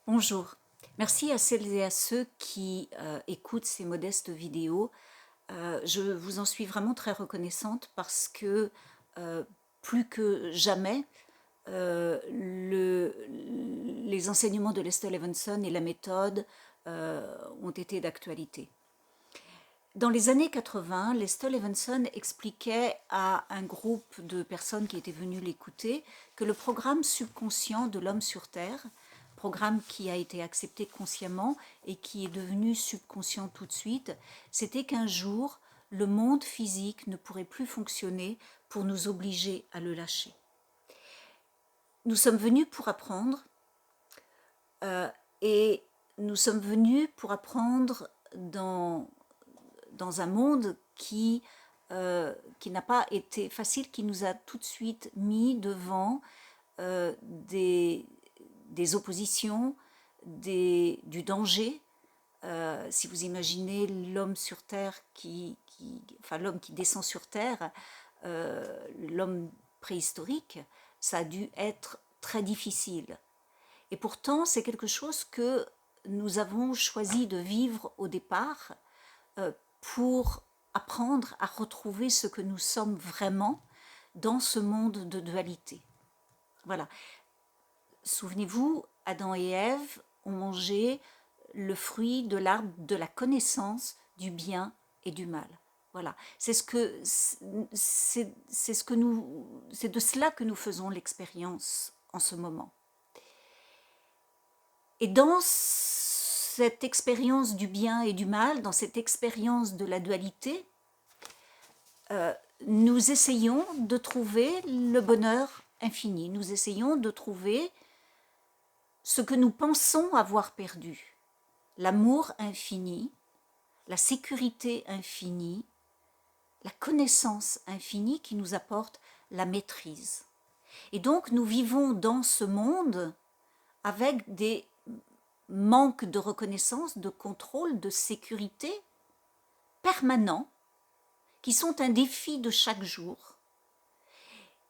Bonjour, merci à celles et à ceux qui écoutent ces modestes vidéos. Je vous en suis vraiment très reconnaissante parce que euh, plus que jamais, les enseignements de Lester Levinson et la méthode ont été d'actualité. Dans les années 80, Lester Levinson expliquait à un groupe de personnes qui étaient venues l'écouter que le programme subconscient de l'homme sur Terre, programme qui a été accepté consciemment et qui est devenu subconscient tout de suite, c'était qu'un jour, le monde physique ne pourrait plus fonctionner pour nous obliger à le lâcher. Nous sommes venus pour apprendre et nous sommes venus pour apprendre dans un monde qui n'a pas été facile, qui nous a tout de suite mis devant des oppositions, du danger. Si vous imaginez l'homme sur Terre enfin l'homme qui descend sur Terre, l'homme préhistorique, ça a dû être très difficile. Et pourtant, c'est quelque chose que nous avons choisi de vivre au départ pour apprendre à retrouver ce que nous sommes vraiment dans ce monde de dualité. Voilà. Souvenez-vous, Adam et Ève ont mangé le fruit de l'arbre de la connaissance du bien et du mal. Voilà, c'est de cela que nous faisons l'expérience en ce moment. Et dans cette expérience du bien et du mal, dans cette expérience de la dualité, nous essayons de trouver le bonheur infini. Nous essayons de trouver ce que nous pensons avoir perdu. L'amour infini, la sécurité infinie, la connaissance infinie qui nous apporte la maîtrise. Et donc nous vivons dans ce monde avec des manques de reconnaissance, de contrôle, de sécurité permanents qui sont un défi de chaque jour.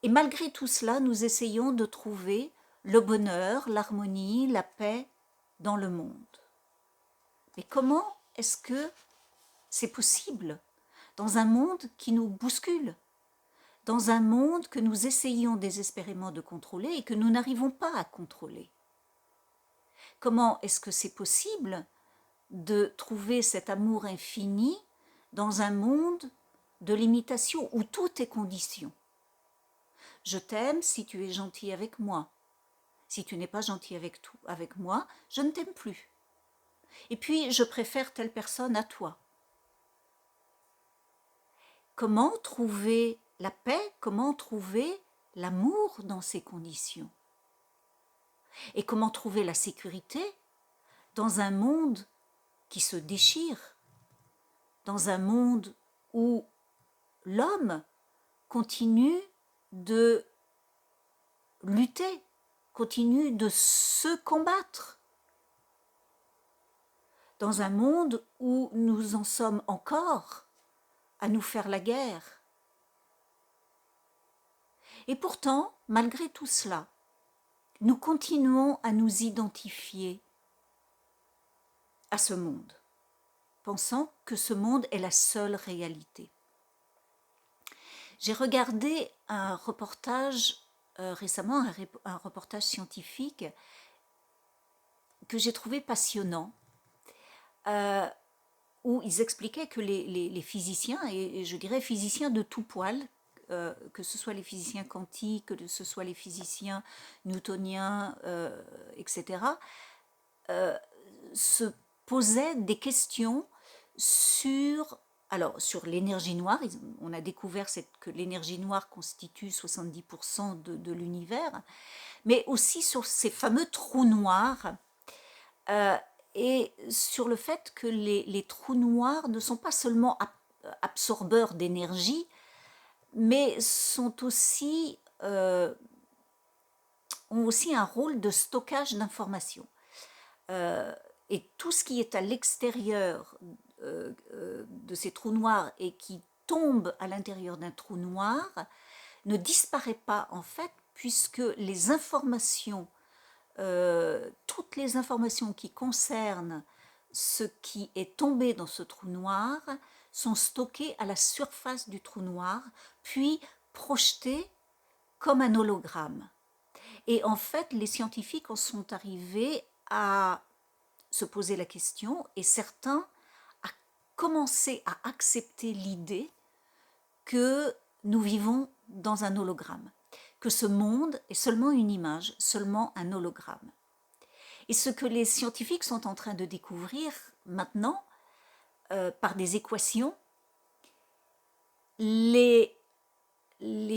Et malgré tout cela, nous essayons de trouver le bonheur, l'harmonie, la paix dans le monde. Mais comment est-ce que c'est possible dans un monde qui nous bouscule, dans un monde que nous essayons désespérément de contrôler et que nous n'arrivons pas à contrôler? Comment est-ce que c'est possible de trouver cet amour infini dans un monde de limitation où tout est condition? Je t'aime si tu es gentil avec moi. Si tu n'es pas gentil avec moi, je ne t'aime plus. Et puis, je préfère telle personne à toi. Comment trouver la paix? Comment trouver l'amour dans ces conditions? Et comment trouver la sécurité dans un monde qui se déchire, dans un monde où l'homme continue de lutter, continue de se combattre, dans un monde où nous en sommes encore à nous faire la guerre. Et pourtant, malgré tout cela, nous continuons à nous identifier à ce monde, pensant que ce monde est la seule réalité. J'ai regardé un reportage récemment, un reportage scientifique que j'ai trouvé passionnant, où ils expliquaient que les physiciens, et je dirais physiciens de tout poil, que ce soit les physiciens quantiques, que ce soit les physiciens newtoniens, etc., se posaient des questions sur l'énergie noire. On a découvert que l'énergie noire constitue 70% de l'univers, mais aussi sur ces fameux trous noirs, et sur le fait que les trous noirs ne sont pas seulement absorbeurs d'énergie, mais ont aussi un rôle de stockage d'informations. Et tout ce qui est à l'extérieur de ces trous noirs et qui tombe à l'intérieur d'un trou noir ne disparaît pas en fait, puisque les informations toutes les informations qui concernent ce qui est tombé dans ce trou noir sont stockées à la surface du trou noir, puis projetées comme un hologramme. Et en fait, les scientifiques en sont arrivés à se poser la question, et certains à commencer à accepter l'idée que nous vivons dans un hologramme, que ce monde est seulement une image, seulement un hologramme. Et ce que les scientifiques sont en train de découvrir maintenant, par des équations, les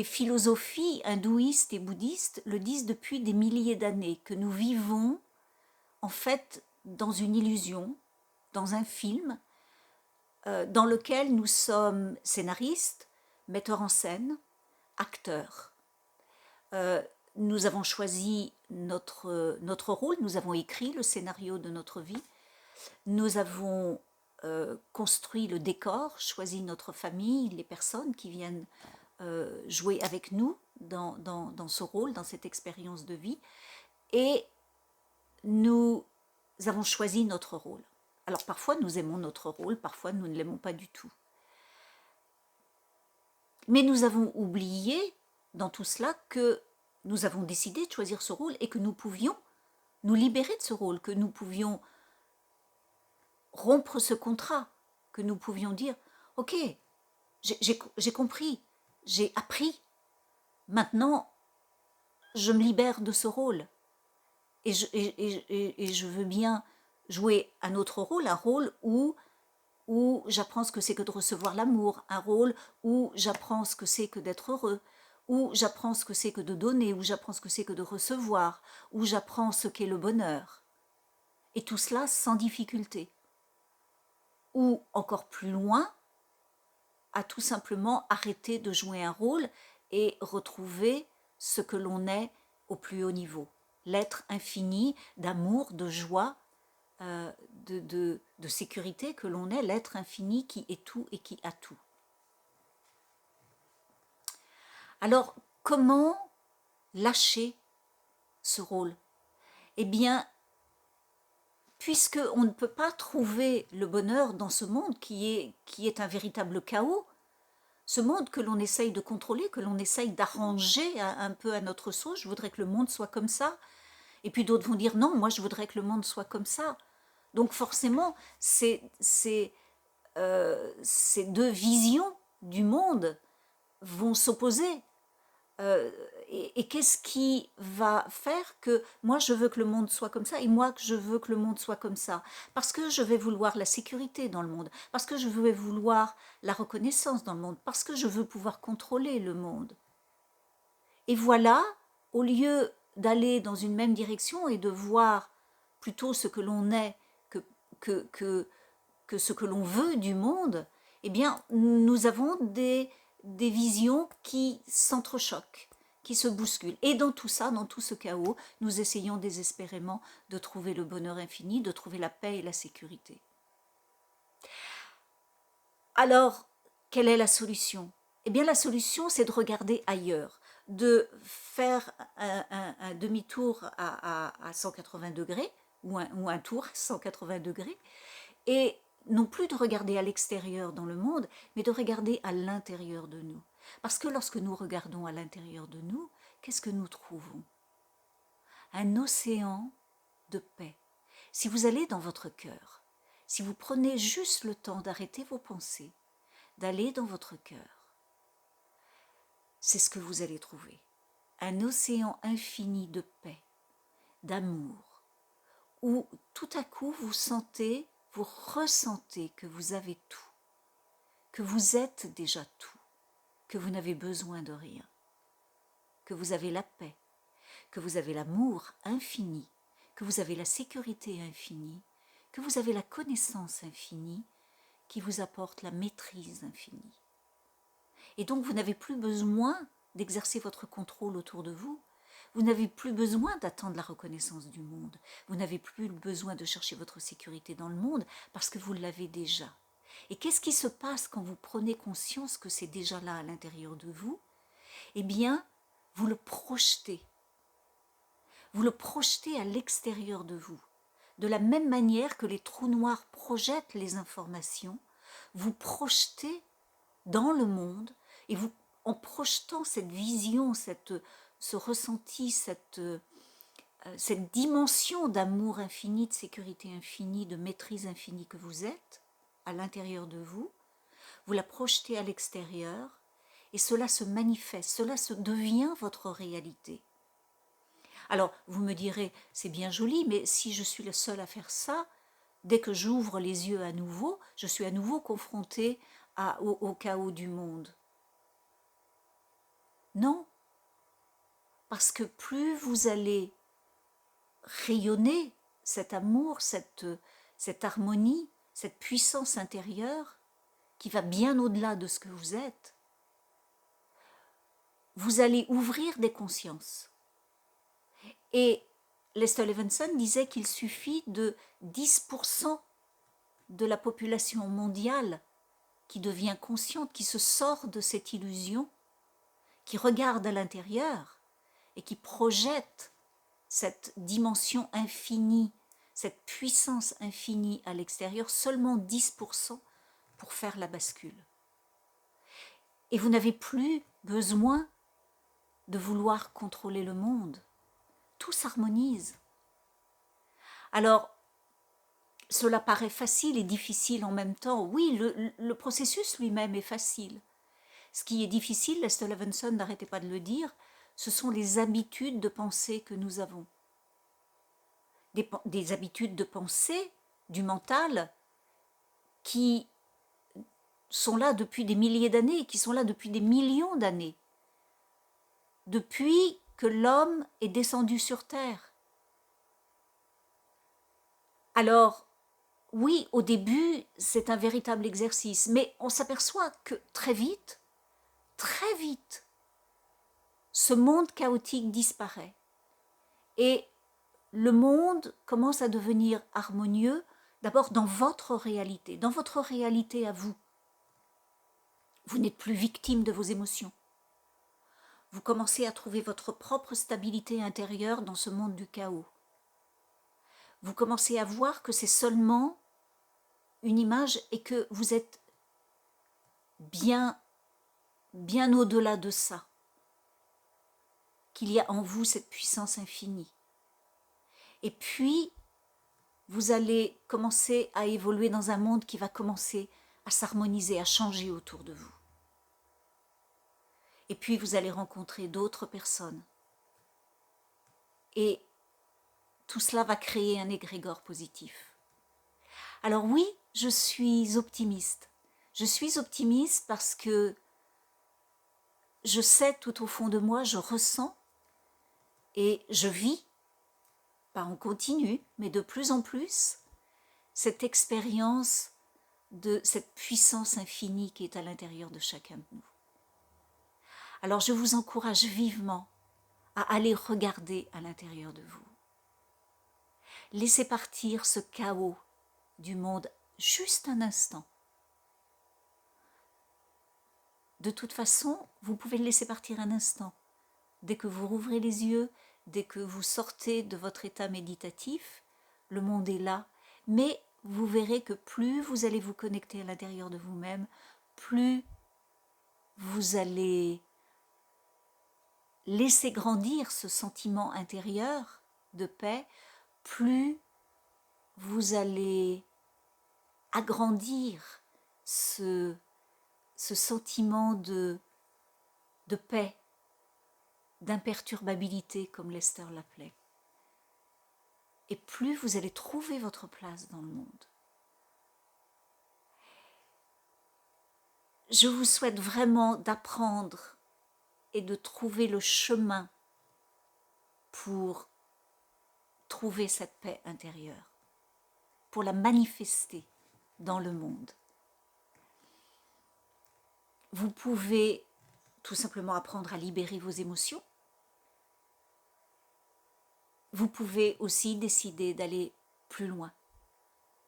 philosophies hindouistes et bouddhistes le disent depuis des milliers d'années, que nous vivons en fait dans une illusion, dans un film, dans lequel nous sommes scénaristes, metteurs en scène, acteurs. Nous avons choisi notre rôle, nous avons écrit le scénario de notre vie, nous avons construit le décor, choisi notre famille, les personnes qui viennent jouer avec nous dans ce rôle, dans cette expérience de vie, et nous avons choisi notre rôle. Alors parfois nous aimons notre rôle, parfois nous ne l'aimons pas du tout. Mais nous avons oublié dans tout cela que nous avons décidé de choisir ce rôle et que nous pouvions nous libérer de ce rôle, que nous pouvions rompre ce contrat, que nous pouvions dire « Ok, j'ai compris, j'ai appris, maintenant je me libère de ce rôle et je veux bien jouer un autre rôle, un rôle où j'apprends ce que c'est que de recevoir l'amour, un rôle où j'apprends ce que c'est que d'être heureux, où j'apprends ce que c'est que de donner, où j'apprends ce que c'est que de recevoir, où j'apprends ce qu'est le bonheur. Et tout cela sans difficulté. Ou encore plus loin, à tout simplement arrêter de jouer un rôle et retrouver ce que l'on est au plus haut niveau. L'être infini d'amour, de joie, de sécurité que l'on est, l'être infini qui est tout et qui a tout. Alors, comment lâcher ce rôle? Eh bien, puisqu'on ne peut pas trouver le bonheur dans ce monde qui est un véritable chaos, ce monde que l'on essaye de contrôler, que l'on essaye d'arranger un peu à notre sauce, je voudrais que le monde soit comme ça, et puis d'autres vont dire non, moi je voudrais que le monde soit comme ça. Donc forcément, ces deux visions du monde vont s'opposer. Et qu'est-ce qui va faire que moi je veux que le monde soit comme ça et moi que je veux que le monde soit comme ça? Parce que je vais vouloir la sécurité dans le monde, parce que je vais vouloir la reconnaissance dans le monde, parce que je veux pouvoir contrôler le monde. Et voilà, au lieu d'aller dans une même direction et de voir plutôt ce que l'on est que ce que l'on veut du monde, eh bien, nous avons des visions qui s'entrechoquent, qui se bousculent. Et dans tout ça, dans tout ce chaos, nous essayons désespérément de trouver le bonheur infini, de trouver la paix et la sécurité. Alors, quelle est la solution? Eh bien, la solution, c'est de regarder ailleurs, de faire un demi-tour à 180 degrés, ou un tour à 180 degrés, et non plus de regarder à l'extérieur dans le monde, mais de regarder à l'intérieur de nous. Parce que lorsque nous regardons à l'intérieur de nous, qu'est-ce que nous trouvons? Un océan de paix. Si vous allez dans votre cœur, si vous prenez juste le temps d'arrêter vos pensées, d'aller dans votre cœur, c'est ce que vous allez trouver. Un océan infini de paix, d'amour, où tout à coup vous ressentez que vous avez tout, que vous êtes déjà tout, que vous n'avez besoin de rien, que vous avez la paix, que vous avez l'amour infini, que vous avez la sécurité infinie, que vous avez la connaissance infinie qui vous apporte la maîtrise infinie. Et donc vous n'avez plus besoin d'exercer votre contrôle autour de vous. Vous n'avez plus besoin d'attendre la reconnaissance du monde. Vous n'avez plus besoin de chercher votre sécurité dans le monde parce que vous l'avez déjà. Et qu'est-ce qui se passe quand vous prenez conscience que c'est déjà là à l'intérieur de vous? Eh bien, vous le projetez. vous le projetez à l'extérieur de vous. De la même manière que les trous noirs projettent les informations, vous projetez dans le monde, et vous, en projetant cette vision, ce ressenti, cette dimension d'amour infini, de sécurité infinie, de maîtrise infinie que vous êtes, à l'intérieur de vous, vous la projetez à l'extérieur, et cela se manifeste, cela devient votre réalité. Alors, vous me direz, c'est bien joli, mais si je suis le seul à faire ça, dès que j'ouvre les yeux à nouveau, je suis à nouveau confrontée au chaos du monde. Non, parce que plus vous allez rayonner cet amour, cette harmonie, cette puissance intérieure qui va bien au-delà de ce que vous êtes, vous allez ouvrir des consciences. Et Lester Levinson disait qu'il suffit de 10% de la population mondiale qui devient consciente, qui se sort de cette illusion, qui regarde à l'intérieur et qui projette cette dimension infinie, cette puissance infinie à l'extérieur, seulement 10% pour faire la bascule. Et vous n'avez plus besoin de vouloir contrôler le monde. Tout s'harmonise. Alors, cela paraît facile et difficile en même temps. Oui, le processus lui-même est facile. Ce qui est difficile, Lester Levinson n'arrêtait pas de le dire, ce sont les habitudes de pensée que nous avons. Des habitudes de pensée, du mental, qui sont là depuis des milliers d'années, qui sont là depuis des millions d'années. Depuis que l'homme est descendu sur Terre. Alors, oui, au début, c'est un véritable exercice, mais on s'aperçoit que très vite, ce monde chaotique disparaît. Et le monde commence à devenir harmonieux, d'abord dans votre réalité à vous. Vous n'êtes plus victime de vos émotions. Vous commencez à trouver votre propre stabilité intérieure dans ce monde du chaos. Vous commencez à voir que c'est seulement une image et que vous êtes bien au-delà de ça, qu'il y a en vous cette puissance infinie. Et puis, vous allez commencer à évoluer dans un monde qui va commencer à s'harmoniser, à changer autour de vous. Et puis, vous allez rencontrer d'autres personnes. Et tout cela va créer un égrégore positif. Alors oui, je suis optimiste. Je suis optimiste parce que je sais tout au fond de moi, je ressens et je vis, pas en continu, mais de plus en plus, cette expérience de cette puissance infinie qui est à l'intérieur de chacun de nous. Alors je vous encourage vivement à aller regarder à l'intérieur de vous. Laissez partir ce chaos du monde juste un instant. De toute façon, vous pouvez le laisser partir un instant. Dès que vous rouvrez les yeux, dès que vous sortez de votre état méditatif, le monde est là. Mais vous verrez que plus vous allez vous connecter à l'intérieur de vous-même, plus vous allez laisser grandir ce sentiment intérieur de paix, plus vous allez agrandir ce sentiment de paix, d'imperturbabilité, comme Lester l'appelait. Et plus vous allez trouver votre place dans le monde. Je vous souhaite vraiment d'apprendre et de trouver le chemin pour trouver cette paix intérieure, pour la manifester dans le monde. Vous pouvez tout simplement apprendre à libérer vos émotions. Vous pouvez aussi décider d'aller plus loin,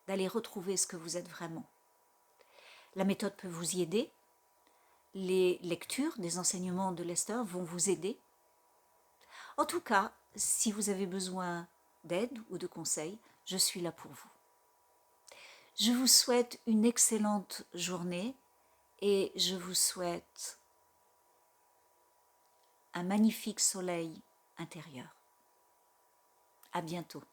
d'aller retrouver ce que vous êtes vraiment. La méthode peut vous y aider. Les lectures des enseignements de Lester vont vous aider. En tout cas, si vous avez besoin d'aide ou de conseils, je suis là pour vous. Je vous souhaite une excellente journée et je vous souhaite un magnifique soleil intérieur. À bientôt.